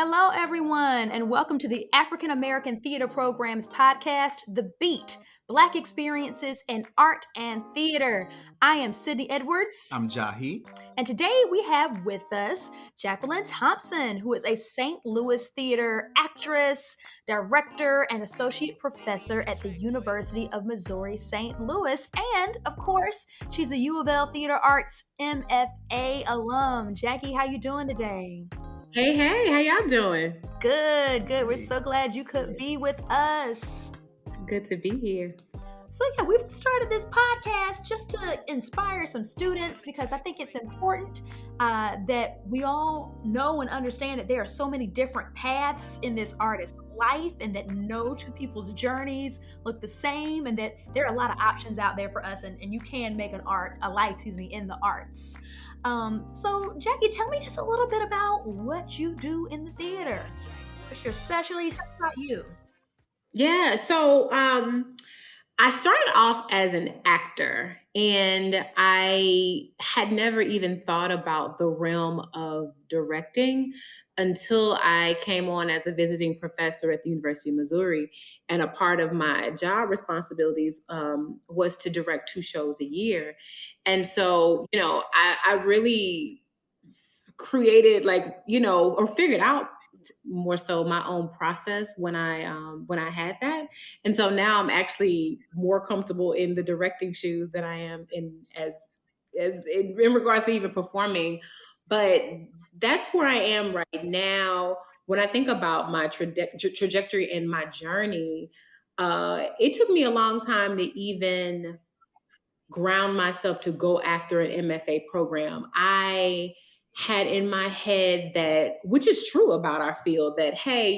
Hello, everyone, and welcome to the African American Theater Program's podcast, The Beat, Black Experiences in Art and Theater. I am Sydney Edwards. I'm Jahi. And today we have with us Jacqueline Thompson, who is a St. Louis theater actress, director, and associate professor at the University of Missouri St. Louis. And, of course, she's a U of L Theater Arts MFA alum. Jackie, how you doing today? Hey, how y'all doing? Good. We're so glad you could be with us. Good to be here. So yeah, we've started this podcast just to inspire some students because I think it's important that we all know and understand that there are so many different paths in this artist's life and that no two people's journeys look the same and that there are a lot of options out there for us and you can make a life in the arts. So Jackie, tell me just a little bit about what you do in the theater. What's your specialties? How about you? Yeah, so I started off as an actor and I had never even thought about the realm of directing until I came on as a visiting professor at the University of Missouri. And a part of my job responsibilities was to direct 2 shows a year. And so, I really created or figured out more so my own process when I had that. And so now I'm actually more comfortable in the directing shoes than I am in regards to even performing. But that's where I am right now. When I think about my trajectory and my journey, it took me a long time to even ground myself to go after an MFA program. I had in my head that, which is true about our field, that, hey,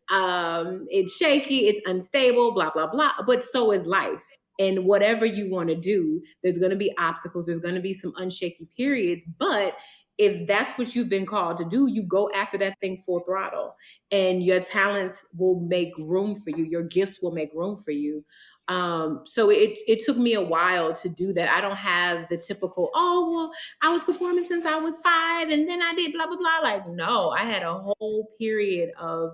it's shaky, it's unstable, blah, blah, blah. But so is life. And whatever you want to do, there's going to be obstacles. There's going to be some unshaky periods. But if that's what you've been called to do, you go after that thing full throttle and your talents will make room for you. Your gifts will make room for you. So it took me a while to do that. I don't have the typical, I was performing since I was 5 and then I did blah, blah, blah. Like, no, I had a whole period of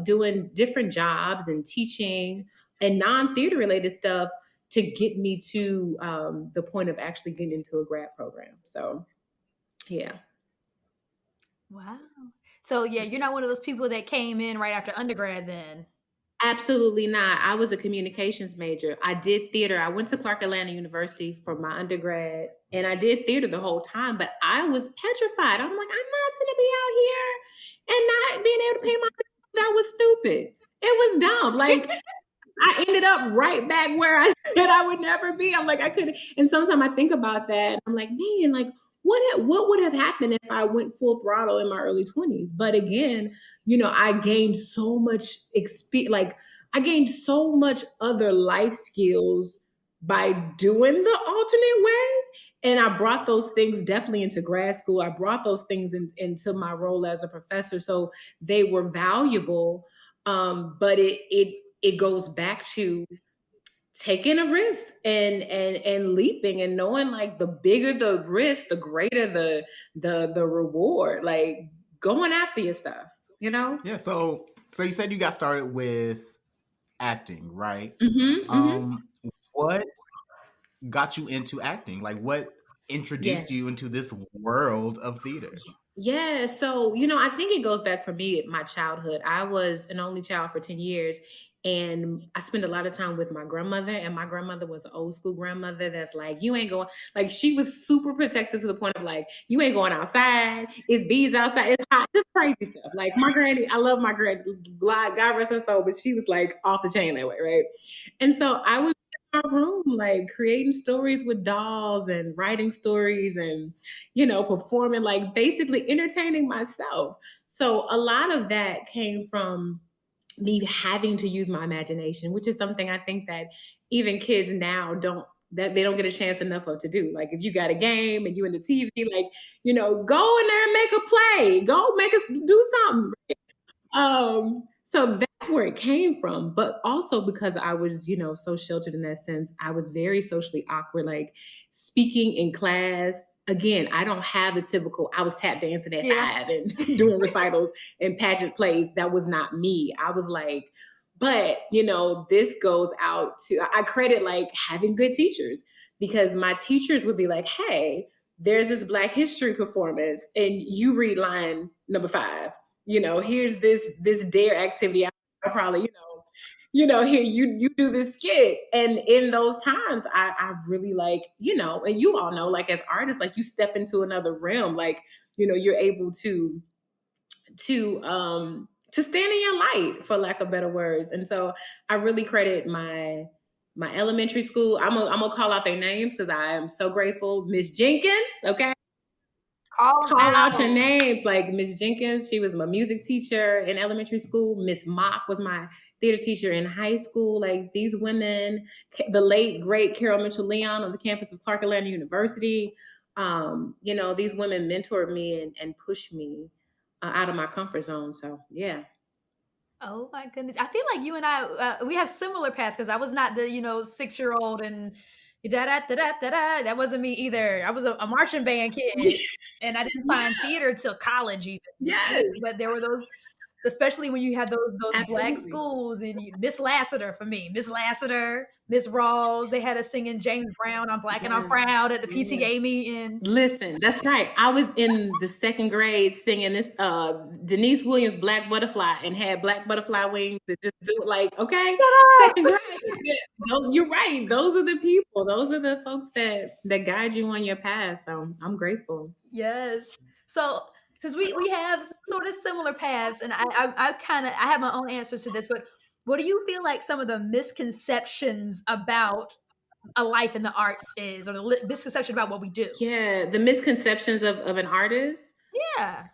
doing different jobs and teaching and non-theater related stuff to get me to the point of actually getting into a grad program. So, yeah. Wow. So yeah, you're not one of those people that came in right after undergrad then? Absolutely not. I was a communications major. I did theater. I went to Clark Atlanta University for my undergrad and I did theater the whole time, but I was petrified. I'm like, I'm not going to be out here and not being able to pay my bills. That was stupid. It was dumb. Like, I ended up right back where I said I would never be. I'm like, I couldn't. And sometimes I think about that and I'm like, man, like, what would have happened if I went full throttle in my early 20s? But again, I gained so much experience. Like, I gained so much other life skills by doing the alternate way. And I brought those things definitely into grad school. I brought those things into my role as a professor. So they were valuable. But it goes back to taking a risk and leaping and knowing like the bigger the risk, the greater the reward, like going after your stuff, Yeah. So you said you got started with acting, right? What got you into acting? Like what introduced you into this world of theater? Yeah. So, I think it goes back for me, my childhood. I was an only child for 10 years. And I spent a lot of time with my grandmother, and my grandmother was an old school grandmother that's like, you ain't going, like, she was super protective to the point of like, you ain't going outside. It's bees outside. It's hot. Just crazy stuff. Like my granny, I love my granny, God rest her soul, but she was like off the chain that way. Right. And so I would be in my room, like creating stories with dolls and writing stories and, performing, like basically entertaining myself. So a lot of that came from me having to use my imagination, which is something I think that even kids now they don't get a chance enough of to do. Like if you got a game and you in the TV, like, go in there and make a play, go make us do something. So that's where it came from. But also because I was, so sheltered in that sense, I was very socially awkward, like speaking in class. again, I don't have the typical, I was tap dancing at 5 and doing recitals and pageant plays. That was not me. I was like, but, you know, this goes out to, I credit like having good teachers, because my teachers would be like, hey, there's this Black history performance and you read line number 5. You know, here's this dare activity. I probably, here you do this skit. And in those times, I really like, you know, and you all know, like as artists, like you step into another realm, like, you know, you're able to stand in your light, for lack of better words. And so I really credit my elementary school. I'm gonna call out their names because I am so grateful. Miss Jenkins, okay? Call out your names. Like Miss Jenkins, she was my music teacher in elementary school. Miss Mock was my theater teacher in high school. Like these women, the late, great Carol Mitchell-Leon on the campus of Clark Atlanta University. You know, these women mentored me and pushed me out of my comfort zone. So, yeah. Oh my goodness. I feel like you and I, we have similar paths, because I was not the, 6-year-old and da-da-da-da-da-da. That wasn't me either. I was a marching band kid, and I didn't find theater till college even. Yes. But there were those, especially when you had those Black schools, and Miss Lassiter for me, Miss Lassiter, Miss Rawls, they had us singing James Brown on Black and I'm Proud at the PTA meeting. Listen, that's right. I was in the second grade singing this Denise Williams' Black Butterfly, and had black butterfly wings to just do it like, okay, second grade. No, you're right. Those are the people. Those are the folks that guide you on your path. So I'm grateful. Yes. So because we have sort of similar paths, and I have my own answers to this, but what do you feel like some of the misconceptions about a life in the arts is, or the misconception about what we do? Yeah, the misconceptions of an artist. Yeah.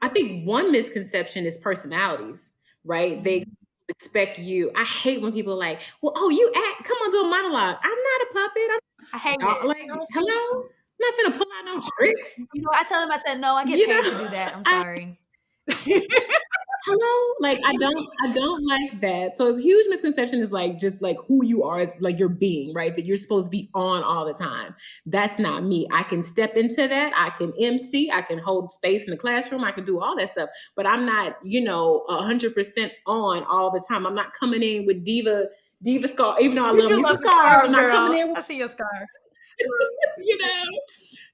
I think one misconception is personalities, right? Mm-hmm. They expect you. I hate when people are like, well, oh, you act, come on, do a monologue. I'm not a puppet. I hate it. Like, hello? I'm not gonna pull out no tricks. I tell them, I said, no, I get paid to do that. I'm sorry. Hello? Like, I don't like that. So it's a huge misconception is like, just like who you are is like your being, right? That you're supposed to be on all the time. That's not me. I can step into that. I can MC. I can hold space in the classroom. I can do all that stuff. But I'm not, 100% on all the time. I'm not coming in with diva scar, even though I love me some scars. I'm not coming in with, I see your scar.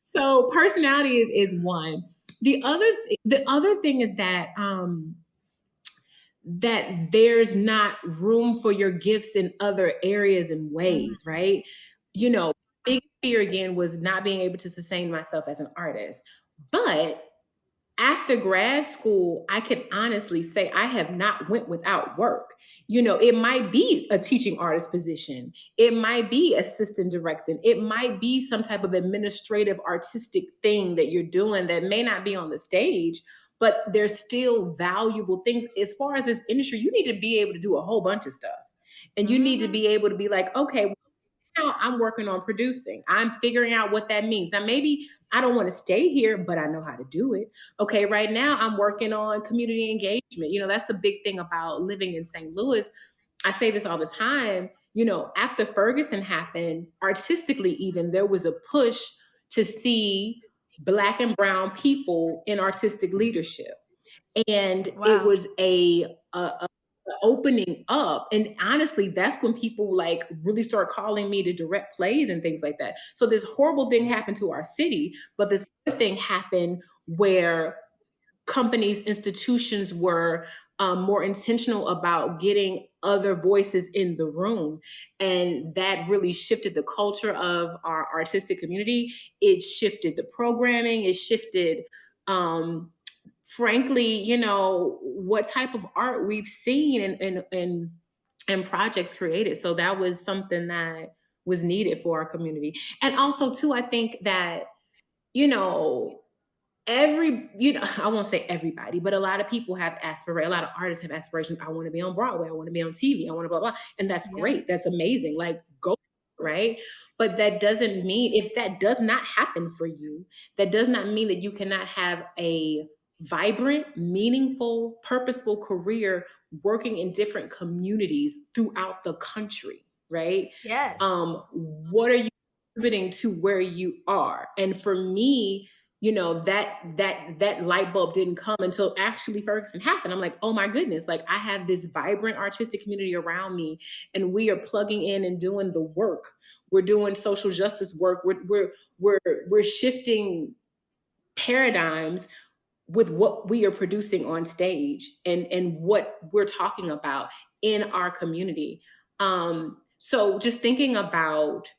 So personality is one. The other thing is that that there's not room for your gifts in other areas and ways, right? Biggest fear again was not being able to sustain myself as an artist. But after grad school, I can honestly say I have not went without work. It might be a teaching artist position. It might be assistant directing. It might be some type of administrative artistic thing that you're doing that may not be on the stage, but there's still valuable things. As far as this industry, you need to be able to do a whole bunch of stuff. And you need to be able to be like, okay, now I'm working on producing. I'm figuring out what that means. Now, maybe I don't want to stay here, but I know how to do it. Okay, right now I'm working on community engagement. That's the big thing about living in St. Louis. I say this all the time. After Ferguson happened, artistically even, there was a push to see Black and brown people in artistic leadership. And it was a opening up. And honestly, that's when people like really start calling me to direct plays and things like that. So this horrible thing happened to our city, but this other thing happened where companies, institutions were more intentional about getting other voices in the room. And that really shifted the culture of our artistic community. It shifted the programming. It shifted, frankly, what type of art we've seen and projects created. So that was something that was needed for our community. And also too, I think that, I won't say everybody, but a lot of people have aspirations. A lot of artists have aspirations. I want to be on Broadway. I want to be on TV. I want to blah, blah. And that's great. That's amazing. Like, go, right? But that doesn't mean, if that does not happen for you, that does not mean that you cannot have a vibrant, meaningful, purposeful career working in different communities throughout the country, right? Yes. What are you contributing to where you are. And for me, that light bulb didn't come until actually Ferguson happened. I'm like, oh my goodness, like I have this vibrant artistic community around me, and we are plugging in and doing the work. We're doing social justice work. We're shifting paradigms with what we are producing on stage and what we're talking about in our community. So just thinking about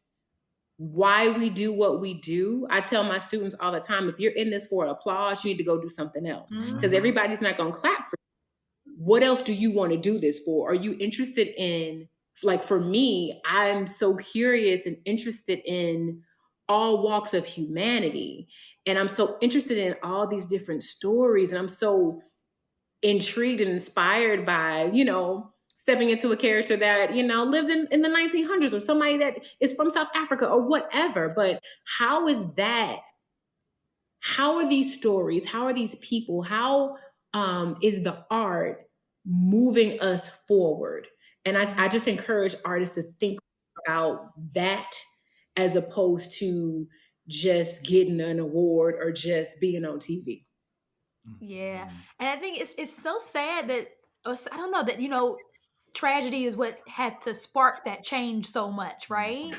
why we do what we do. I tell my students all the time, if you're in this for applause, you need to go do something else, because everybody's not going to clap for you. What else do you want to do this for? Are you interested in, like for me, I'm so curious and interested in all walks of humanity. And I'm so interested in all these different stories. And I'm so intrigued and inspired by, stepping into a character that, lived in the 1900s, or somebody that is from South Africa or whatever. But how are these stories? How are these people? How is the art moving us forward? And I just encourage artists to think about that as opposed to just getting an award or just being on TV. Yeah. And I think it's so sad that, I don't know, that, tragedy is what has to spark that change so much, right?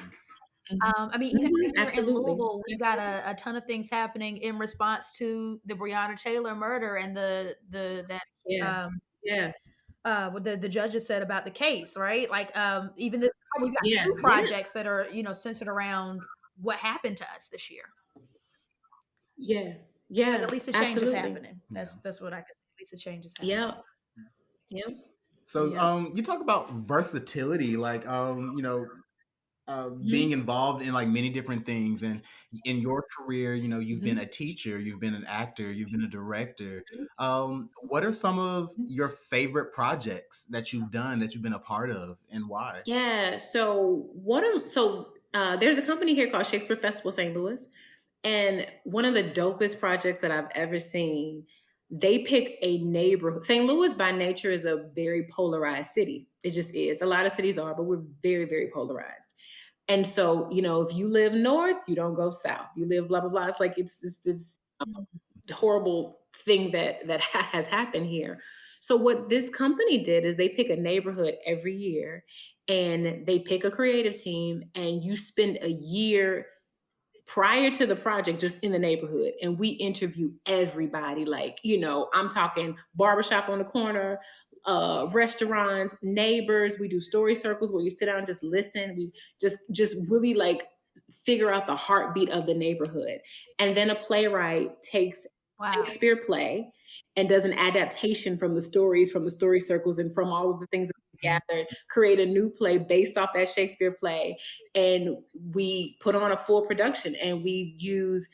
I mean, even here in Louisville, we got a ton of things happening in response to the Breonna Taylor murder and what the judges said about the case, right? Like, even this, we've got two projects that are, centered around what happened to us this year. Yeah. But at least the change is happening. That's what I can say. At least the change is happening. Yeah. So, you talk about versatility, like, being involved in like many different things, and in your career, you've been a teacher, you've been an actor, you've been a director. What are some of your favorite projects that you've done, that you've been a part of, and why? Yeah. So there's a company here called Shakespeare Festival St. Louis. And one of the dopest projects that I've ever seen, they pick a neighborhood. St. Louis by nature is a very polarized city. It just is. A lot of cities are, but we're very, very polarized. And so, if you live north, you don't go south. You live blah, blah, blah. It's like it's this horrible thing that has happened here. So what this company did is they pick a neighborhood every year, and they pick a creative team, and you spend a year prior to the project just in the neighborhood, and we interview everybody. Like, I'm talking barbershop on the corner, restaurants, neighbors. We do story circles where you sit down and just listen. We just really like figure out the heartbeat of the neighborhood. And then a playwright takes Shakespeare play and does an adaptation from the stories, from the story circles, and from all of the things that we gathered, create a new play based off that Shakespeare play. And we put on a full production, and we use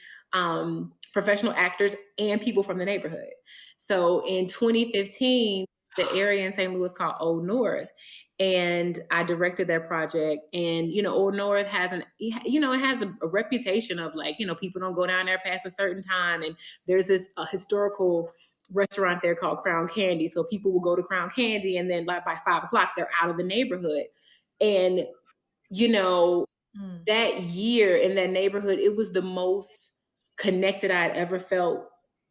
professional actors and people from the neighborhood. So in 2015, the area in St. Louis called Old North, and I directed that project. And Old North has it has a reputation of like, people don't go down there past a certain time, and there's this historical restaurant there called Crown Candy, so people will go to Crown Candy, and then like by 5 o'clock they're out of the neighborhood. And that year in that neighborhood, it was the most connected I'd ever felt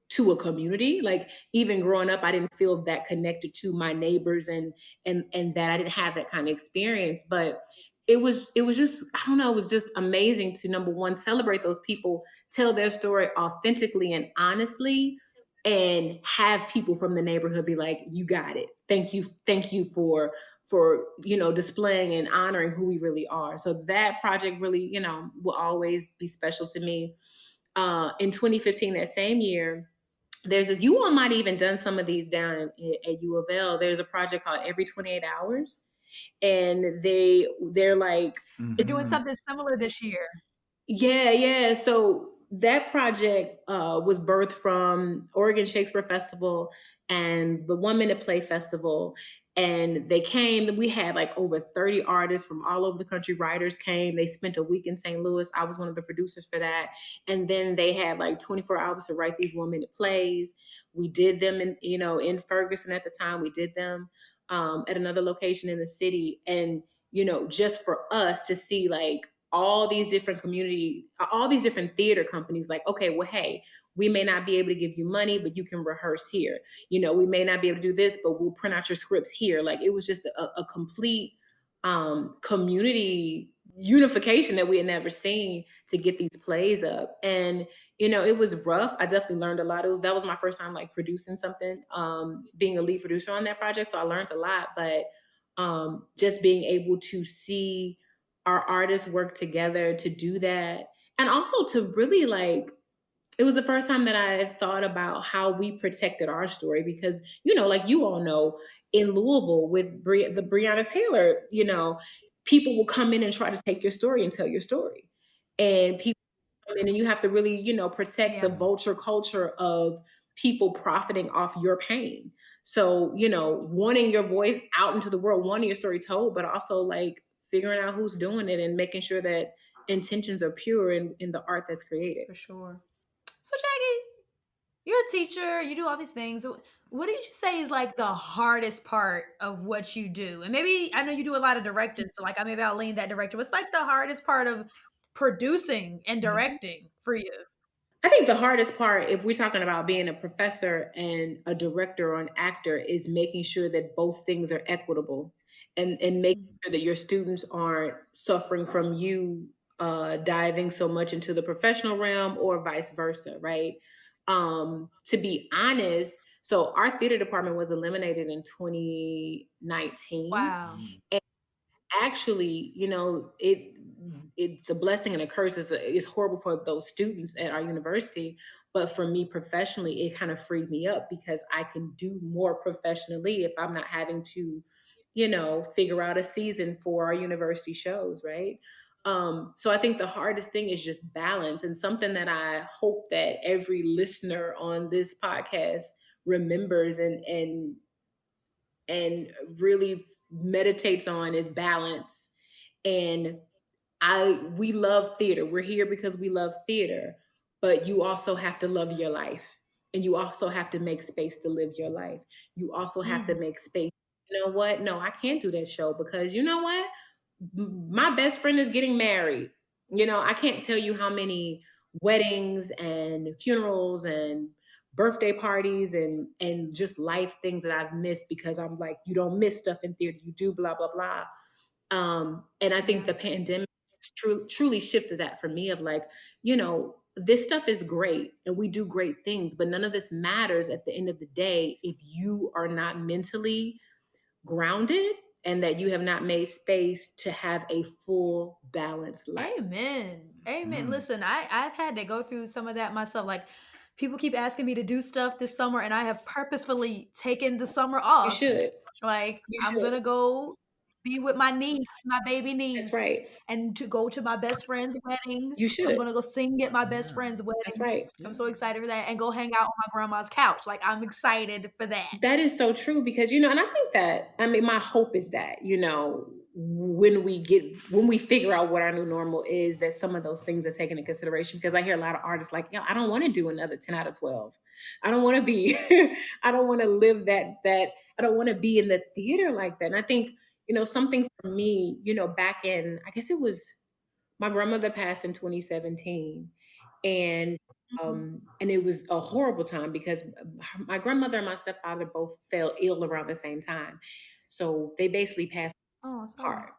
to a community. Like, even growing up, I didn't feel that connected to my neighbors, and that I didn't have that kind of experience. But it was just, I don't know, it was just amazing to, number one, celebrate those people, tell their story authentically and honestly, and have people from the neighborhood be like, you got it. Thank you for displaying and honoring who we really are. So that project really, will always be special to me. In 2015, that same year, there's this, you all might even done some of these down at U of L. There's a project called Every 28 Hours. And they're like, doing something similar this year. Yeah. So that project was birthed from Oregon Shakespeare Festival and the 1 Minute Play Festival. And they came, we had like over 30 artists from all over the country. Writers came, they spent a week in St. Louis. I was one of the producers for that. And then they had like 24 hours to write these 1 minute plays. We did them in Ferguson at the time. We did them at another location in the city. And, just for us to see like all these different theater companies like, okay, well, hey, we may not be able to give you money, but you can rehearse here. We may not be able to do this, but we'll print out your scripts here. Like, it was just a complete community unification that we had never seen to get these plays up. And it was rough. I definitely learned a lot. That was my first time like producing something, being a lead producer on that project, so I learned a lot. But just being able to see our artists work together to do that, and also to really like, it was the first time that I thought about how we protected our story, because, like you all know, in Louisville with the Breonna Taylor, people will come in and try to take your story and tell your story. And people come in and you have to really, protect the vulture culture of people profiting off your pain. So, wanting your voice out into the world, wanting your story told, but also like figuring out who's doing it and making sure that intentions are pure in the art that's created. For sure. So Jackie, you're a teacher, you do all these things. What did you say is like the hardest part of what you do? And maybe, I know you do a lot of directing, so like maybe I'll lean that direction. What's like the hardest part of producing and directing for you? I think the hardest part, if we're talking about being a professor and a director or an actor, is making sure that both things are equitable and making sure that your students aren't suffering from you diving so much into the professional realm or vice versa, right? To be honest, so our theater department was eliminated in 2019. Wow. And actually, it's a blessing and a curse. It's horrible for those students at our university. But for me professionally, it kind of freed me up because I can do more professionally if I'm not having to, figure out a season for our university shows, right? So I think the hardest thing is just balance, and something that I hope that every listener on this podcast remembers and really meditates on is balance. And we love theater. We're here because we love theater, but you also have to love your life, and you also have to make space to live your life. You also have to make space. You know what? No, I can't do that show because you know what? My best friend is getting married. I can't tell you how many weddings and funerals and birthday parties and just life things that I've missed because I'm like, you don't miss stuff in theater, you do blah, blah, blah. And I think the pandemic truly shifted that for me of like, this stuff is great and we do great things, but none of this matters at the end of the day if you are not mentally grounded and that you have not made space to have a full balanced life. Amen. Listen, I've had to go through some of that myself. Like, people keep asking me to do stuff this summer, and I have purposefully taken the summer off. You should. I'm going to go be with my niece, my baby niece. That's right. And to go to my best friend's wedding. You should. I'm going to go sing at my best friend's wedding. That's right. I'm so excited for that. And go hang out on my grandma's couch. Like, I'm excited for that. That is so true because, and I think that, my hope is that, when we figure out what our new normal is, that some of those things are taken into consideration, because I hear a lot of artists like, I don't want to do another 10 out of 12. I don't want to be, I don't want to live that, I don't want to be in the theater like that. And I think, something for me, back in, I guess it was, my grandmother passed in 2017. And it was a horrible time because my grandmother and my stepfather both fell ill around the same time. So they basically passed apart.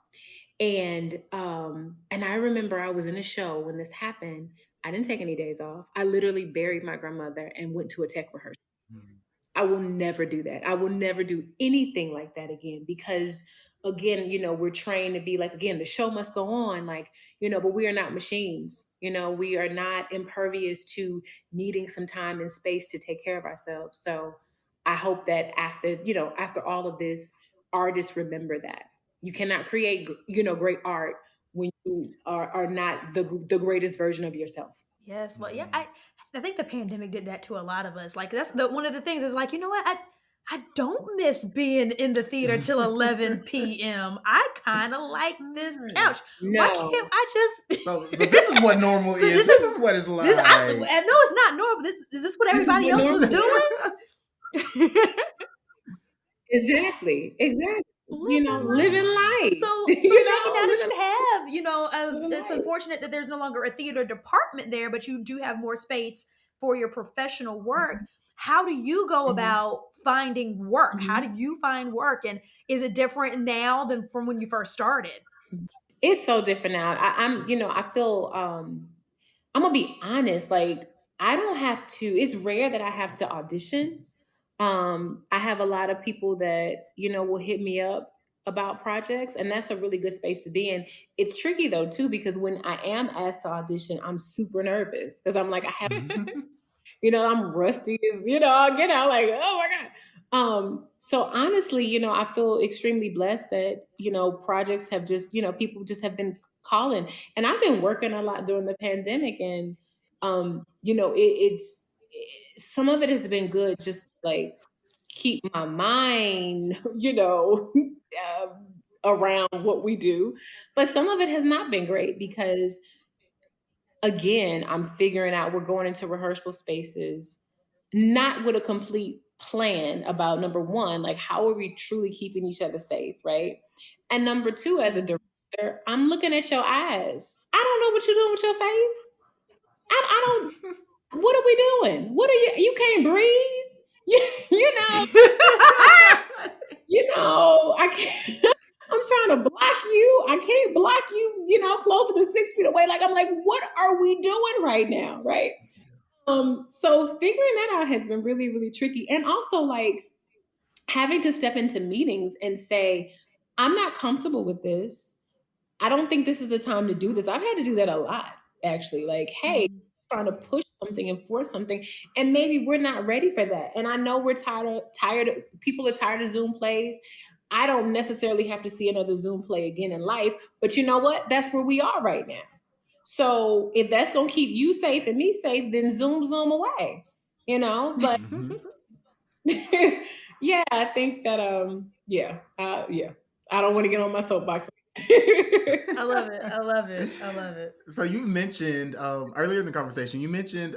And I remember I was in a show when this happened. I didn't take any days off. I literally buried my grandmother and went to a tech rehearsal. I will never do that. I will never do anything like that again because, again, we're trained to be like, again, the show must go on, like, but we are not machines. We are not impervious to needing some time and space to take care of ourselves. So I hope that after all of this, artists remember that you cannot create, great art when you are not the greatest version of yourself. Yes. Well, yeah, I think the pandemic did that to a lot of us. Like, that's one of the things is like, you know what? I don't miss being in the theater till 11 p.m. I kind of like this couch. No. Why can't I just... So this is what normal is. This is what it's like. No, it's not normal. Is this what everybody else was doing? Exactly. living life. So Jackie, now that you have, it's unfortunate that there's no longer a theater department there, but you do have more space for your professional work. How do you go about finding work? How do you find work? And is it different now than from when you first started? It's so different now. I feel, I'm gonna be honest, like I don't have to, it's rare that I have to audition. I have a lot of people that, will hit me up about projects, and that's a really good space to be in. It's tricky though too, because when I am asked to audition, I'm super nervous because I'm like, I have, I'm rusty as, I'll get out like, oh my God. So honestly, I feel extremely blessed that, projects have just, people just have been calling, and I've been working a lot during the pandemic, and, some of it has been good, just like keep my mind, around what we do. But some of it has not been great because, again, I'm figuring out, we're going into rehearsal spaces, not with a complete plan about, number one, like how are we truly keeping each other safe, right? And number two, as a director, I'm looking at your eyes. I don't know what you're doing with your face. I don't. What are we doing? What are you can't breathe? I can't. I'm trying to block you. I can't block you, closer than 6 feet away. Like, I'm like, what are we doing right now? Right. So figuring that out has been really, really tricky. And also like having to step into meetings and say, I'm not comfortable with this. I don't think this is the time to do this. I've had to do that a lot, actually. Like, hey, trying to push something and force something, and maybe we're not ready for that. And I know we're tired. People are tired of Zoom plays. I don't necessarily have to see another Zoom play again in life, but you know what? That's where we are right now. So if that's gonna keep you safe and me safe, then zoom away. But yeah, I think that yeah. I don't want to get on my soapbox. I love it. So you mentioned earlier in the conversation, you mentioned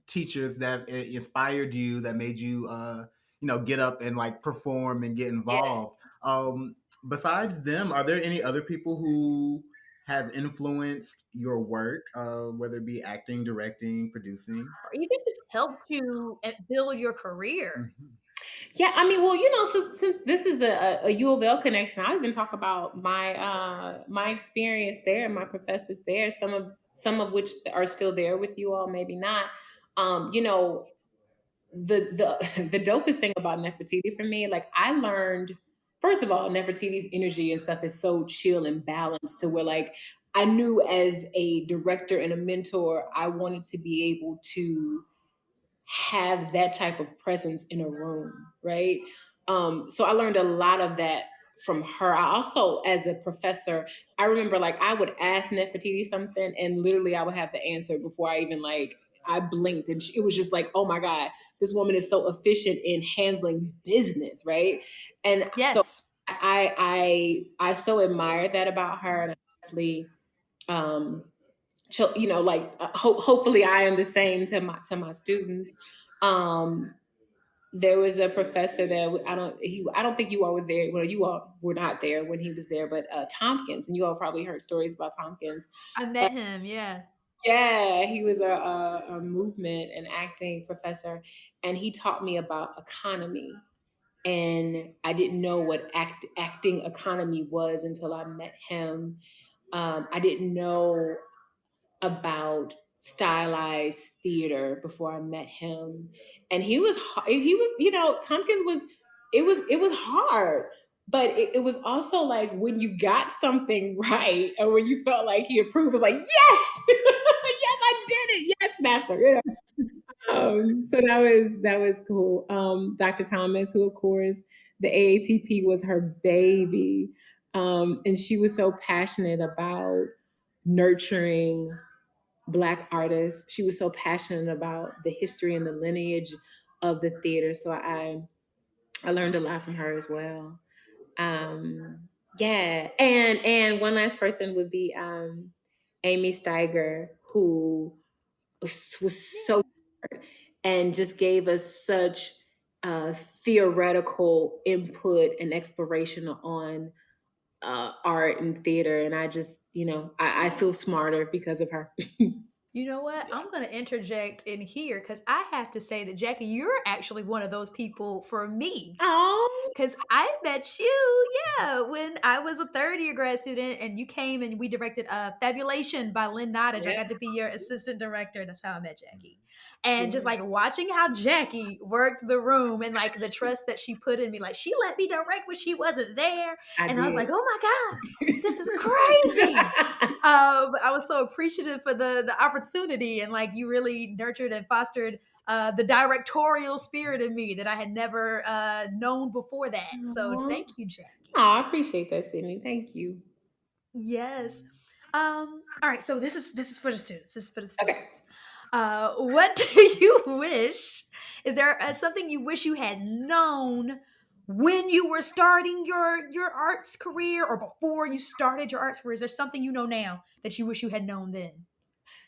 teachers that inspired you, that made you get up and like perform and get involved. Besides them, are there any other people who has influenced your work, whether it be acting, directing, producing, or even just helped you build your career? Yeah, I mean, well, since this is a U of L connection, I've been talking about my experience there, my professors there, some of which are still there with you all, maybe not. The the dopest thing about Nefertiti for me, like I learned, first of all, Nefertiti's energy and stuff is so chill and balanced to where like I knew as a director and a mentor, I wanted to be able to have that type of presence in a room, right? So I learned a lot of that from her. I also, as a professor, I remember like I would ask Nefertiti something, and literally I would have the answer before I even like I blinked, and it was just like, oh my God, this woman is so efficient in handling business, right? And so I so admire that about her, and I definitely hopefully I am the same to my students. There was a professor that I don't think you all were there. Well, you all were not there when he was there, but Tompkins, and you all probably heard stories about Tompkins. I met him, yeah. Yeah, he was a movement and acting professor, and he taught me about economy. And I didn't know what acting economy was until I met him. I didn't know about stylized theater before I met him. And he was, Tompkins was, it was hard, but it was also like when you got something right, or when you felt like he approved, it was like, yes, yes, I did it. Yes, master. So that was cool. Dr. Thomas, who of course the AATP was her baby. And she was so passionate about nurturing Black artists. She was so passionate about the history and the lineage of the theater. So I learned a lot from her as well. Yeah, and one last person would be Amy Steiger, who was so and just gave us such theoretical input and exploration on art and theater. And I just, I feel smarter because of her. You know what? I'm going to interject in here because I have to say that, Jackie, you're actually one of those people for me. Oh, Because I met you, when I was a third-year grad student, and you came and we directed Fabulation by Lynn Nottage. I got to be your assistant director. That's how I met Jackie. And just like watching how Jackie worked the room and like the trust that she put in me, like she let me direct when she wasn't there. I was like, oh my God, this is crazy. I was so appreciative for the opportunity, and like you really nurtured and fostered the directorial spirit in me that I had never known before that. So thank you, Jackie. Oh, I appreciate that, Sydney. Thank you. Yes. All right. So this is for the students. This is for the students. Okay. What do you wish? Is there something you wish you had known when you were starting your arts career, or before you started your arts career? Is there something you know now that you wish you had known then?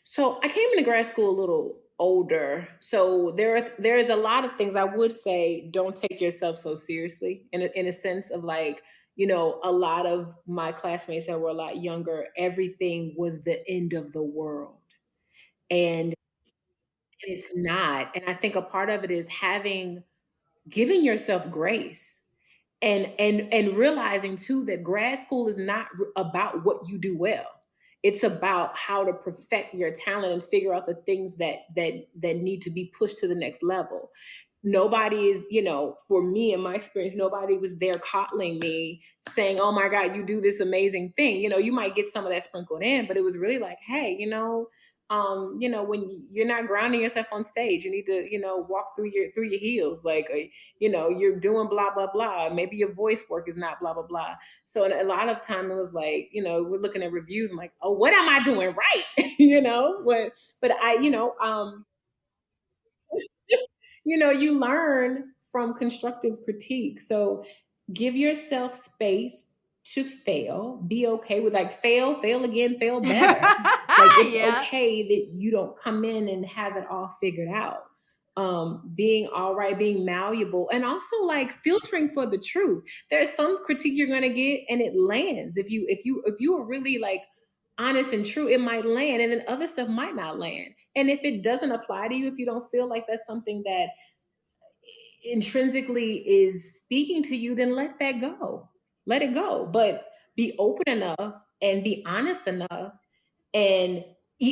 So I came into grad school a little older. So there is a lot of things I would say. Don't take yourself so seriously, in a sense of like, a lot of my classmates that were a lot younger, everything was the end of the world. And it's not. And I think a part of it is giving yourself grace, and realizing too that grad school is not about what you do well. It's about how to perfect your talent and figure out the things that need to be pushed to the next level. Nobody is, for me, in my experience, nobody was there coddling me saying, oh my God, you do this amazing thing. You might get some of that sprinkled in, but it was really like, hey, when you're not grounding yourself on stage, you need to, walk through your heels. Like, you're doing blah, blah, blah. Maybe your voice work is not blah, blah, blah. So a lot of time it was like, we're looking at reviews and like, oh, what am I doing right? But you learn from constructive critique. So give yourself space to fail. Be okay with like fail again, fail better. Like it's okay that you don't come in and have it all figured out. Being all right, being malleable, and also like filtering for the truth. There's some critique you're gonna get and it lands. If you are really like honest and true, it might land, and then other stuff might not land. And if it doesn't apply to you, if you don't feel like that's something that intrinsically is speaking to you, then let that go. Let it go. But be open enough and be honest enough, and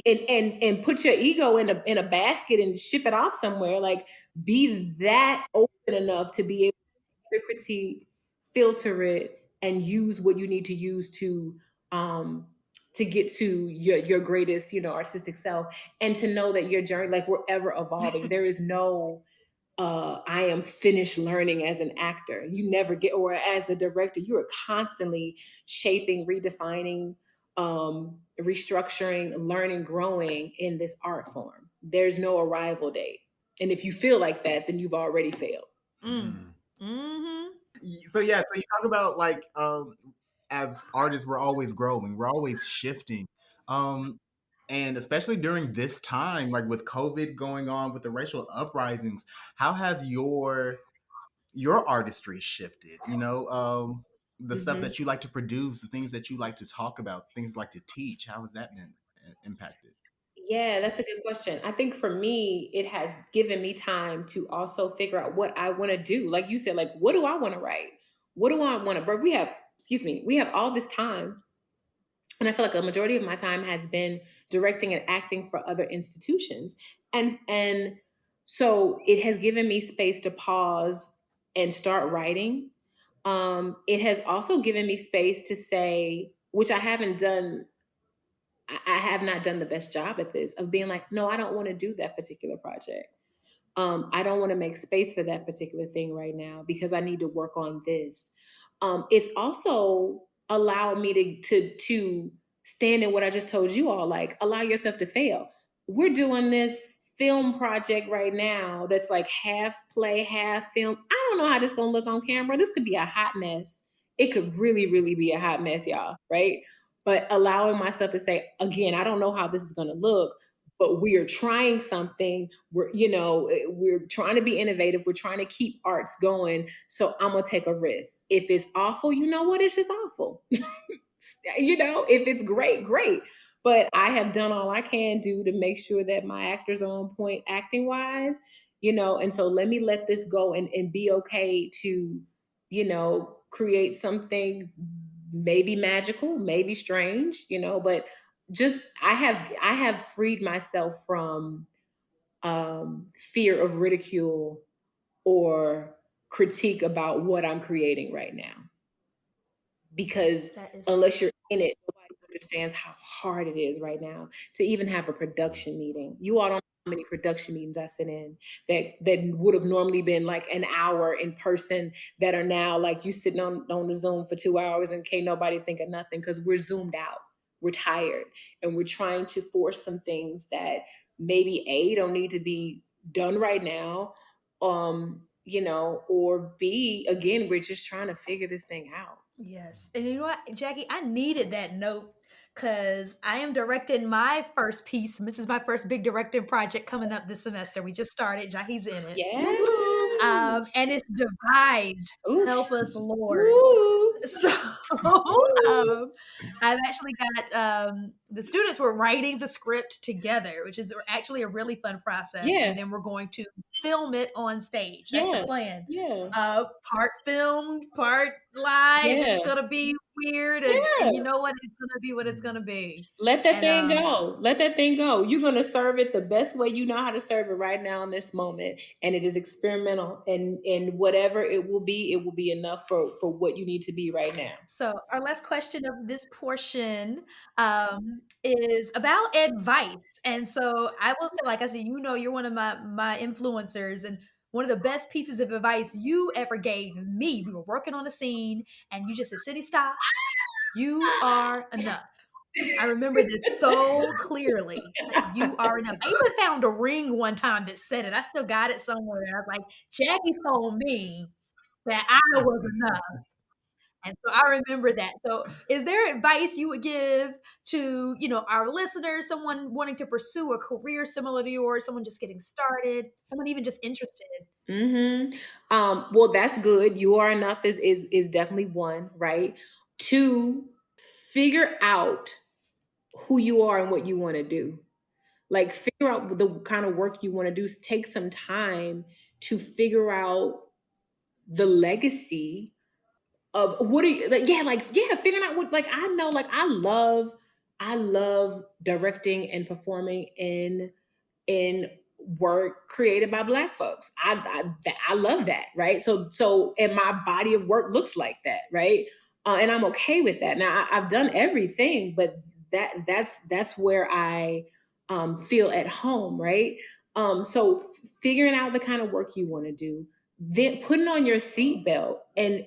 and put your ego in a basket and ship it off somewhere. Like be that open enough to be able to critique, filter it, and use what you need to use to get to your greatest, artistic self, and to know that your journey, like we're ever evolving. There is no I am finished learning as an actor. You never get, or as a director, you are constantly shaping, redefining, restructuring, learning, growing in this art form. There's no arrival date. And if you feel like that, then you've already failed. Mm-hmm. So you talk about like as artists, we're always growing, we're always shifting. And especially during this time, like with COVID going on, with the racial uprisings, how has your artistry shifted? The stuff that you like to produce, the things that you like to talk about, things you like to teach, how has that been impacted? Yeah, that's a good question. I think for me, it has given me time to also figure out what I want to do. Like you said, like, what do I want to write? What do I want to, but we have all this time. And I feel like a majority of my time has been directing and acting for other institutions. And so it has given me space to pause and start writing. It has also given me space to say, which I haven't done, I have not done the best job at this, of being like, no, I don't want to do that particular project. I don't want to make space for that particular thing right now because I need to work on this. It's also allowed me to stand in what I just told you all, like allow yourself to fail. We're doing this film project right now that's like half play, half film. I don't know how this is gonna look on camera. This could be a hot mess. It could really, really be a hot mess, y'all, right? But allowing myself to say, again, I don't know how this is gonna look, but we are trying something. We're trying to be innovative. We're trying to keep arts going. So I'm gonna take a risk. If it's awful, you know what? It's just awful. If it's great, great. But I have done all I can do to make sure that my actors are on point acting wise, and so let this go and be okay to, create something maybe magical, maybe strange, but just I have freed myself from fear of ridicule or critique about what I'm creating right now. Because unless you're in it, nobody understands how hard it is right now to even have a production meeting. You all don't know how many production meetings I sit in that would have normally been like an hour in person, that are now like you sitting on the Zoom for 2 hours and can't nobody think of nothing because we're zoomed out. We're tired and we're trying to force some things that maybe don't need to be done right now. Or B, again, we're just trying to figure this thing out. Yes. And you know what, Jackie, I needed that note because I am directing my first piece. This is my first big directing project coming up this semester. We just started. Jahi's in it. Yes. And it's devised. Oof. Help us, Lord. Oof. So I've actually got the students were writing the script together, which is actually a really fun process. Yeah. And then we're going to film it on stage. That's the plan. Yeah. Part filmed, part live. Yeah. It's gonna be weird, and you know what? It's gonna be what it's gonna be. Let that thing go. Let that thing go. You're gonna serve it the best way you know how to serve it right now in this moment, and it is experimental. And whatever it will be enough for what you need to be right now. So our last question of this portion is about advice, and so I will say, like I said, you're one of my influencers, and one of the best pieces of advice you ever gave me. We were working on a scene, and you just said, "Sydney, stop. You are enough." I remember this so clearly. You are enough. I even found a ring one time that said it. I still got it somewhere. I was like, Jackie told me that I was enough. And so I remember that. So is there advice you would give to, our listeners, someone wanting to pursue a career similar to yours, someone just getting started, someone even just interested? Well, that's good. You are enough is definitely one, right? 2, figure out who you are and what you want to do. Like, figure out the kind of work you want to do. Take some time to figure out the legacy of what are you figuring out what, like, I know, like, I love directing and performing in work created by Black folks. I love that, right? So and my body of work looks like that, right? And I'm okay with that. Now I've done everything, but that's where I feel at home, right? So figuring out the kind of work you want to do, then putting on your seatbelt and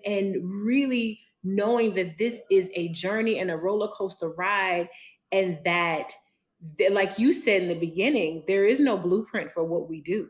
really knowing that this is a journey and a roller coaster ride, and that, like you said in the beginning, there is no blueprint for what we do.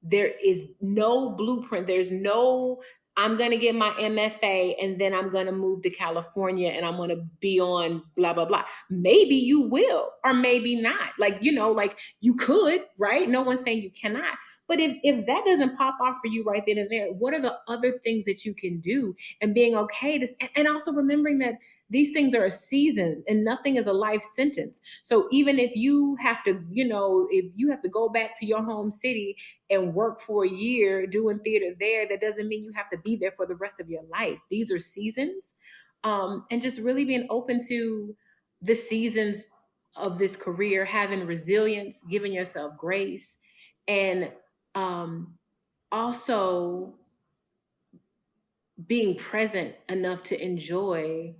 There is no blueprint. There's no, I'm going to get my MFA and then I'm going to move to California and I'm going to be on blah, blah, blah. Maybe you will, or maybe not. Like, like you could, right? No one's saying you cannot. But if that doesn't pop off for you right then and there, what are the other things that you can do? And being okay to, and also remembering that these things are a season and nothing is a life sentence. So even if you have to, if you have to go back to your home city and work for a year doing theater there, that doesn't mean you have to be there for the rest of your life. These are seasons. And just really being open to the seasons of this career, having resilience, giving yourself grace, and also being present enough to enjoy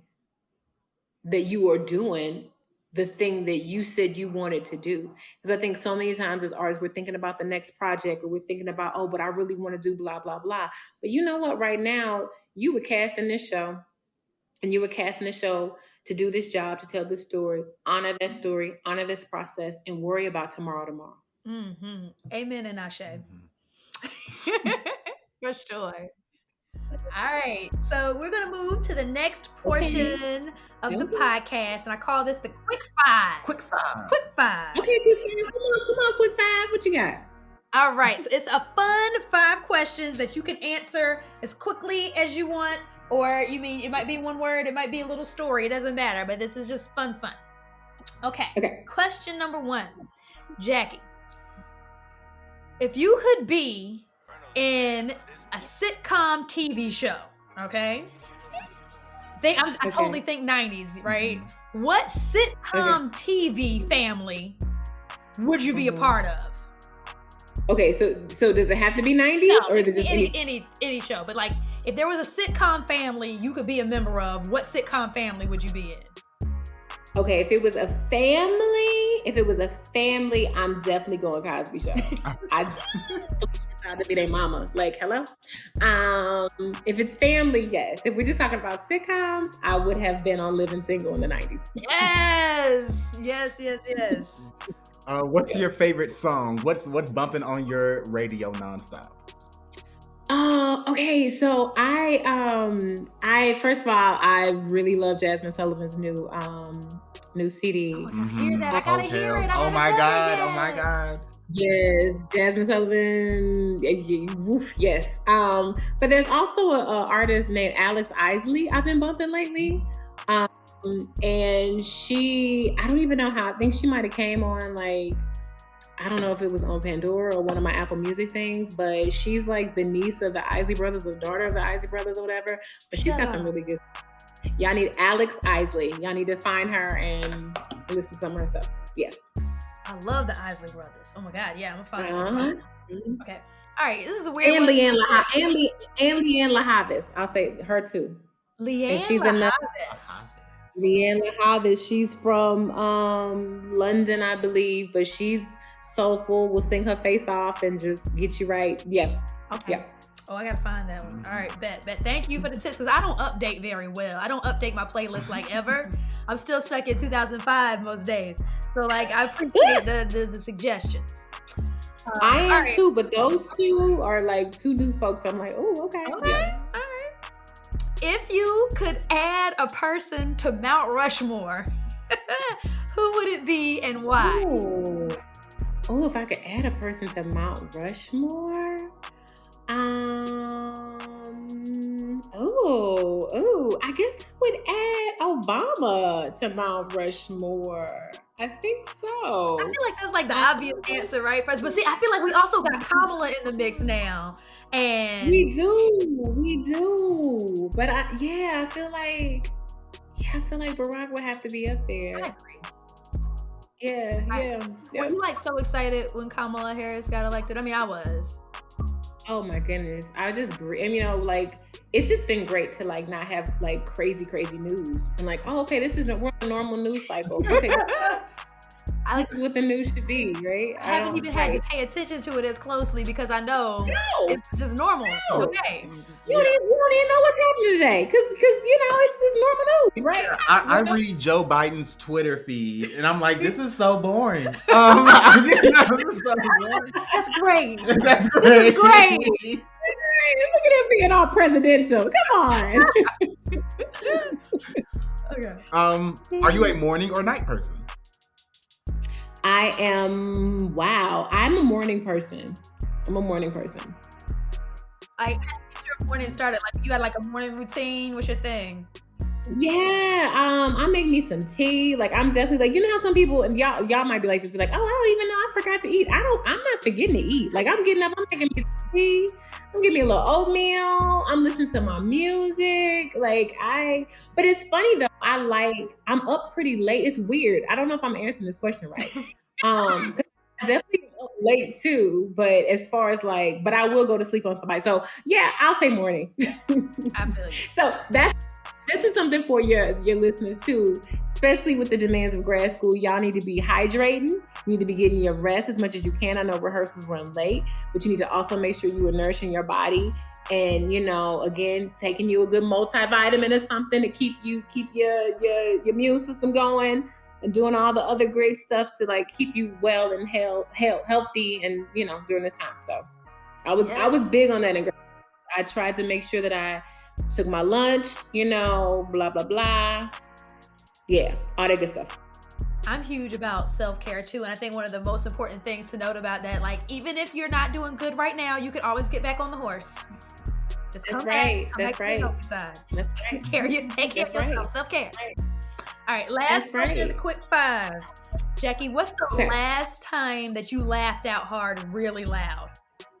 that you are doing the thing that you said you wanted to do. Because I think so many times as artists, we're thinking about the next project, or we're thinking about, oh, but I really want to do blah, blah, blah. But you know what? Right now, you were casting this show, and you were casting this show to do this job, to tell this story, honor that story, honor this process, and worry about tomorrow. Mm-hmm. Amen and Ashe. For sure. All right, so we're gonna move to the next portion of the podcast, and I call this the quick five. Quick five. Quick five. Okay, quick five. Come on, quick five. What you got? All right, so it's a fun 5 questions that you can answer as quickly as you want, or it might be one word, it might be a little story, it doesn't matter, but this is just fun. Okay. Question number 1. Jackie, if you could be in a sitcom TV show, okay? I totally think 90s, right? What sitcom TV family would you be a part of? Okay, so does it have to be 90s, or is it just any show? But like, if there was a sitcom family you could be a member of, what sitcom family would you be in? Okay, if it was a family, I'm definitely going Cosby Show. I to be their mama. Like, hello? If it's family, yes. If we're just talking about sitcoms, I would have been on Living Single in the 90s. Yes. What's your favorite song? What's bumping on your radio nonstop? Okay, so I first of all, I really love Jasmine Sullivan's new CD. I gotta hear it. Oh my god. Yes, Jasmine Sullivan. Yes. But there's also a artist named Alex Isley I've been bumping lately. And I don't even know how, I think she might have came on, like, I don't know if it was on Pandora or one of my Apple Music things, but she's like the niece of the Isley Brothers, or daughter of the Isley Brothers or whatever. But she's got some really good. Y'all need Alex Isley. Y'all need to find her and listen to some of her stuff. Yes. I love the Isley Brothers. Oh my God. Yeah, I'm gonna find her. Okay. All right. This is a weird and one. Leanne LaHavis. I'll say her too. Leanne LaHavis. She's from London, I believe, but she's soulful. Will sing her face off and just get you right. Yeah. Okay. Yeah. Oh, I gotta find that one. All right, bet. Thank you for the tips, because I don't update very well. I don't update my playlist like ever. I'm still stuck in 2005 most days. So like, I appreciate the suggestions. I am too, but those two are like two new folks. I'm like, oh, okay. All right. If you could add a person to Mount Rushmore, who would it be and why? Oh, if I could add a person to Mount Rushmore. I guess I would add Obama to Mount Rushmore. I think so. I feel like that's like the obvious answer, right? But see, I feel like we also got Kamala in the mix now. And we do. But I feel like Barack would have to be up there. I agree. Yeah. Were you like so excited when Kamala Harris got elected? I mean, I was. Oh my goodness. Like, it's just been great to like not have like crazy news. And like, okay, this is we're a normal news cycle. Okay. This is what the news should be, right? I haven't even had to pay attention to it as closely because I know it's just normal. No. Okay. You don't even know what's happening today because it's normal news, right? I read Joe Biden's Twitter feed and I'm like, this is so boring. That's great. That's great. This is great. Look at him being all presidential. Come on. Okay. Are you a morning or night person? I'm a morning person. How did your morning started? Like, you had like a morning routine? What's your thing? Yeah, I make me some tea. Like, I'm definitely like, how some people, and y'all might be like this, be like, oh, I don't even know I forgot to eat. I'm not forgetting to eat. Like, I'm getting up, I'm making me some tea. I'm getting me a little oatmeal. I'm listening to my music. But it's funny though. I'm up pretty late. It's weird. I don't know if I'm answering this question right. 'Cause I definitely up late too, but as far as but I will go to sleep on somebody. So yeah, I'll say morning. I feel you. So this is something for your listeners too, especially with the demands of grad school. Y'all need to be hydrating. You need to be getting your rest as much as you can. I know rehearsals run late, but you need to also make sure you are nourishing your body. And, again, taking you a good multivitamin or something to keep your immune system going, and doing all the other great stuff to keep you well and healthy and, during this time. So I was big on that in grad. I tried to make sure that I took my lunch, blah, blah, blah. Yeah, all that good stuff. I'm huge about self-care too. And I think one of the most important things to note about that, like, even if you're not doing good right now, you can always get back on the horse. Just come back. That's right. That's right. Take care of yourself. Self-care. Right. All right. Last question, quick 5. Jackie, what's the last time that you laughed out hard really loud?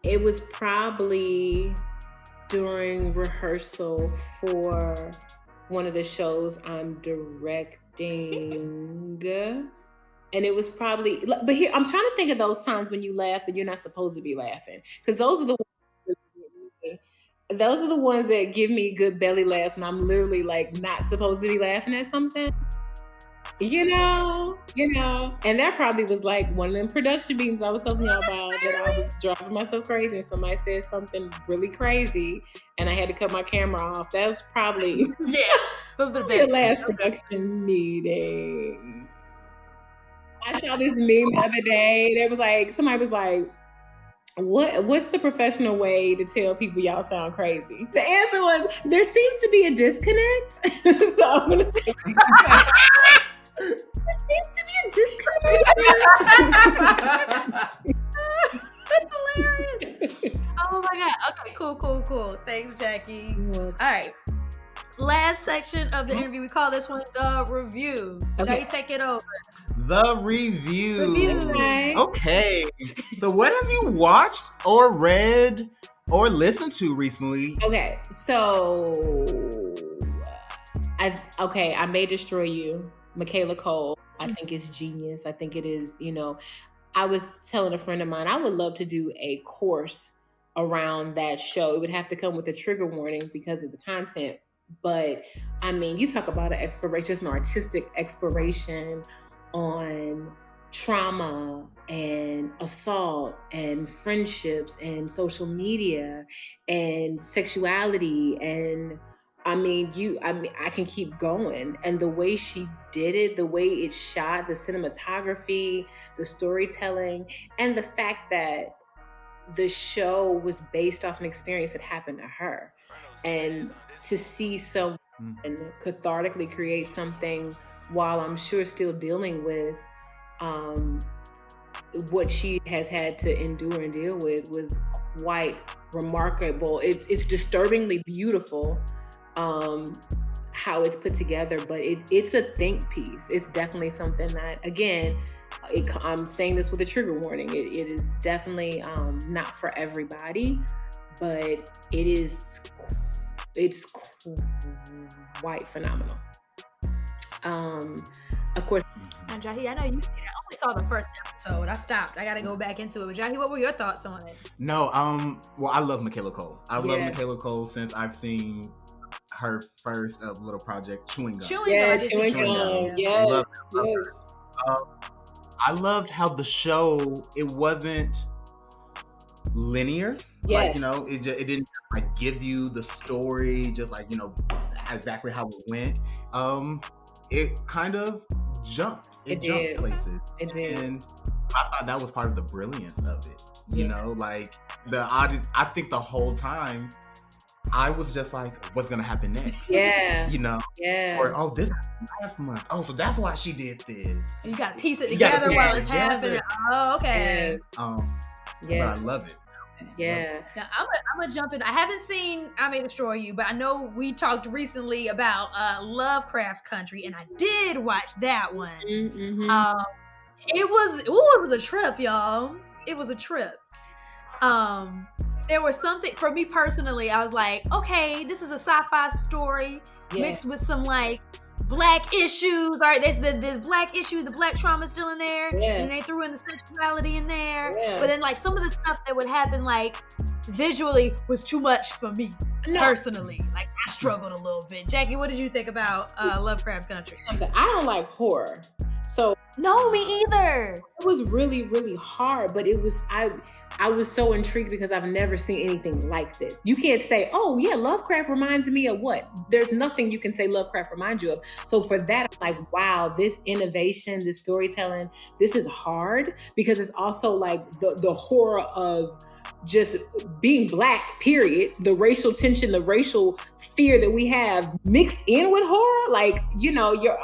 It was probably during rehearsal for one of the shows I'm directing. And it was probably, but here, I'm trying to think of those times when you laugh and you're not supposed to be laughing. Because those are the ones that give me good belly laughs when I'm literally like not supposed to be laughing at something. And that probably was like one of them production meetings I was telling y'all about, that I was driving myself crazy and somebody said something really crazy and I had to cut my camera off. That was probably those are the last production meeting. I saw this meme the other day. There was like, somebody was like, what's the professional way to tell people y'all sound crazy? The answer was, there seems to be a disconnect. So I'm going to say, there seems to be a disconnect. That's hilarious. Oh my God. Okay, cool. Thanks, Jackie. All right. Last section of the interview. We call this one the review. Okay. Jackie, take it over. The review. Okay. So what have you watched or read or listened to recently? Okay. So I May Destroy You. Michaela Cole. I think it's genius. I think it is, I was telling a friend of mine, I would love to do a course around that show. It would have to come with a trigger warning because of the content. But I mean, you talk about an exploration, an artistic exploration on trauma and assault and friendships and social media and sexuality. And I can keep going. And the way she did it, the way it's shot, the cinematography, the storytelling, and the fact that the show was based off an experience that happened to her. And to see someone cathartically create something while I'm sure still dealing with what she has had to endure and deal with was quite remarkable. It's disturbingly beautiful how it's put together, but it's a think piece. It's definitely something that, again, I'm saying this with a trigger warning. It is definitely not for everybody, but it's quite phenomenal. Of course. And Jahi, I know you I only saw the first episode. I stopped. I got to go back into it. But Jahi, what were your thoughts on it? No, well, I love Michaela Cole. I love Michaela Cole since I've seen her first little project, Chewing Gum. Chewing Gum. Yes. I loved how the show, it wasn't linear. Yes. Like, it didn't like give you the story just like, exactly how it went. It kind of jumped. It jumped places. It did. And I thought that was part of the brilliance of it. Like the audience, I think the whole time I was just like, what's gonna happen next? Yeah. Yeah. Or this last month. Oh, so that's why she did this. You gotta piece it together while it's happening. Oh, okay. But I love it. Yeah. Now, I'm gonna jump in. I haven't seen I May Destroy You, but I know we talked recently about Lovecraft Country, and I did watch that one. Mm-hmm. It was a trip, y'all. It was a trip. There was something for me personally. I was like, okay, this is a sci-fi story mixed with some like Black issues. All right, there's Black issue, the Black trauma still in there, and they threw in the sexuality in there. But then like some of the stuff that would happen like visually was too much for me personally. Like I struggled a little bit. Jackie, what did you think about Lovecraft Country? I don't like horror, so no, me either. It was really, really hard, but it was I was so intrigued because I've never seen anything like this. You can't say, oh yeah, Lovecraft reminds me of what? There's nothing you can say Lovecraft reminds you of. So for that, I'm like, wow, this innovation, this storytelling, this is hard because it's also like the horror of just being Black, period, the racial tension, the racial fear that we have mixed in with horror, like,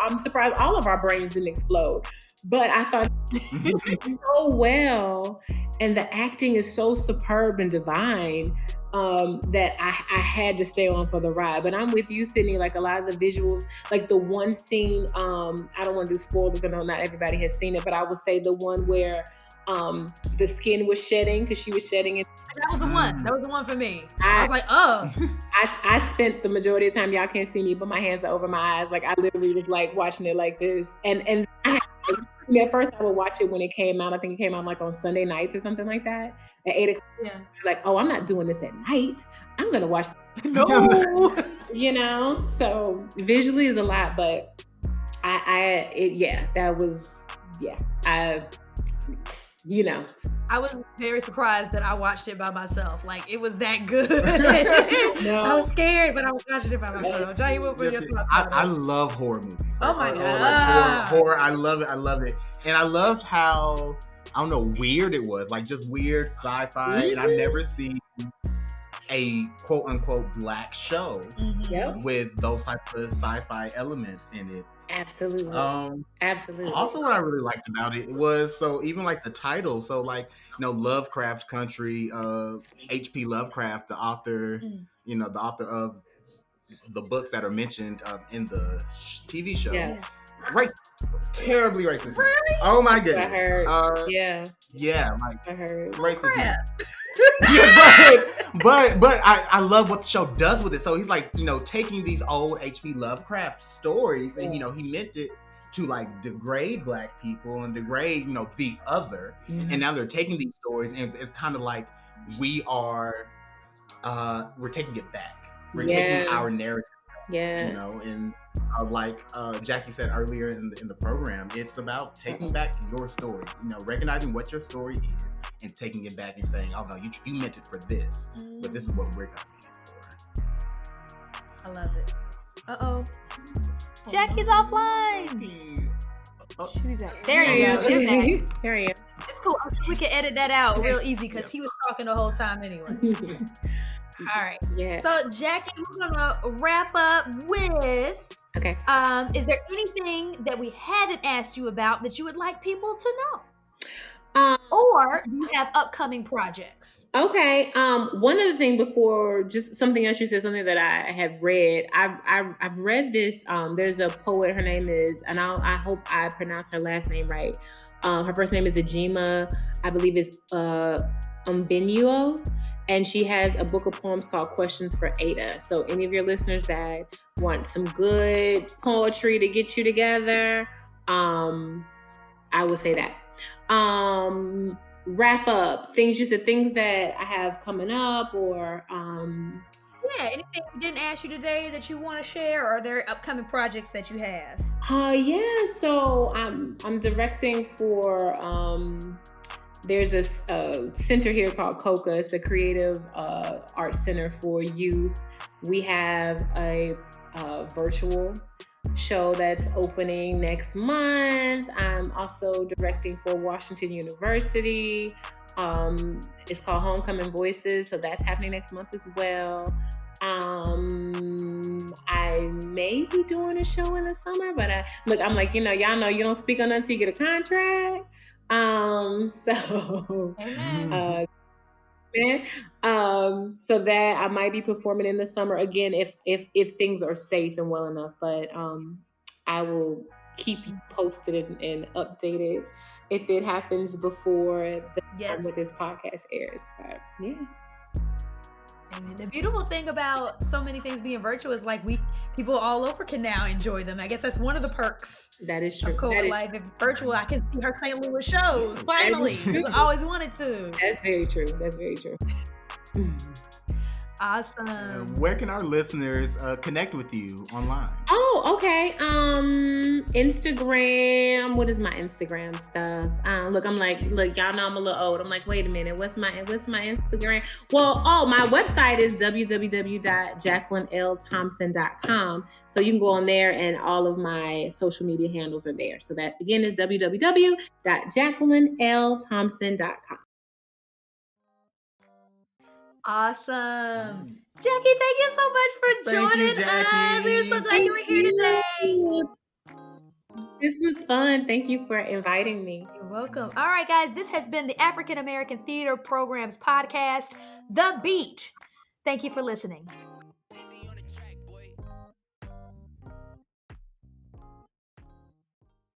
I'm surprised all of our brains didn't explode. But I thought so well, and the acting is so superb and divine that I had to stay on for the ride. But I'm with you, Sydney. Like a lot of the visuals, like the one scene, I don't want to do spoilers. I know not everybody has seen it, but I would say the one where the skin was shedding because she was shedding it. That was the one. That was the one for me. I was like, oh. I spent the majority of the time, y'all can't see me, but my hands are over my eyes. Like I literally was like watching it like this. And I had, at first I would watch it when it came out. I think it came out like on Sunday nights or something like that at 8 o'clock. Yeah. Like, oh, I'm not doing this at night. I'm going to watch. No. So visually is a lot, but I was very surprised that I watched it by myself. Like it was that good. No. I was scared, but I was watching it by myself. Johnny, what were your thoughts? I love horror movies. Oh my God. Like horror. I love it. And I loved how, I don't know, weird it was. Like just weird sci-fi. And I've never seen a quote unquote Black show with those types of sci-fi elements in it. Absolutely. Absolutely. Also, what I really liked about it was, so even like the title, so like, Lovecraft Country, H.P. Lovecraft, the author, the author of the books that are mentioned in the TV show. Yeah. Racist. Terribly racist. Really? Oh my goodness. I heard. Yeah, like I heard. Racism. Yeah, but I love what the show does with it. So he's like, taking these old H.P. Lovecraft stories, and he meant it to like degrade Black people and degrade, the other. Mm-hmm. And now they're taking these stories, and it's kind of like we're taking it back. We're taking our narrative. Yeah. And like Jackie said earlier in the program, it's about taking back your story. Recognizing what your story is and taking it back and saying, "Oh no, you meant it for this, but this is what we're gonna use it for." I love it. Uh-oh. Jackie's offline. Oh. There you go. There you go. It's cool. We can edit that out real easy because he was talking the whole time anyway. All right. Yeah. So Jackie, we're gonna wrap up with. Okay. Is there anything that we haven't asked you about that you would like people to know? Or do you have upcoming projects? Okay. One other thing before, just something else you said, something that I have read. I've read this. There's a poet. Her name is, and I hope I pronounce her last name right. Her first name is Ejima. I believe it's Umbenuo, and she has a book of poems called Questions for Ada. So any of your listeners that want some good poetry to get you together, I would say that. Wrap up things you said, things that I have coming up, or anything we didn't ask you today that you want to share, or are there upcoming projects that you have? So I'm directing for there's a center here called COCA. It's a creative art center for youth. We have a virtual show that's opening next month. I'm also directing for Washington University. It's called Homecoming Voices, so that's happening next month as well. I may be doing a show in the summer, but I'm like, y'all know you don't speak on until you get a contract. So that I might be performing in the summer again if things are safe and well enough, but I will keep you posted and updated if it happens before the time that this podcast airs. But And the beautiful thing about so many things being virtual is like people all over can now enjoy them. I guess that's one of the perks. That is true. If it's virtual, I can see her St. Louis shows finally. I always wanted to. That's very true. Awesome. Where can our listeners connect with you online? Oh, okay. Instagram. What is my Instagram stuff? Look, y'all know I'm a little old. I'm like, wait a minute. What's my Instagram? Well, my website is www.jacquelinelthompson.com. So you can go on there, and all of my social media handles are there. So that again is www.jacquelinelthompson.com. Awesome. Jackie, thank you so much for joining us. We're so glad you were here today. This was fun. Thank you for inviting me. You're welcome. All right, guys, this has been the African American Theater Programs podcast, The Beat. Thank you for listening.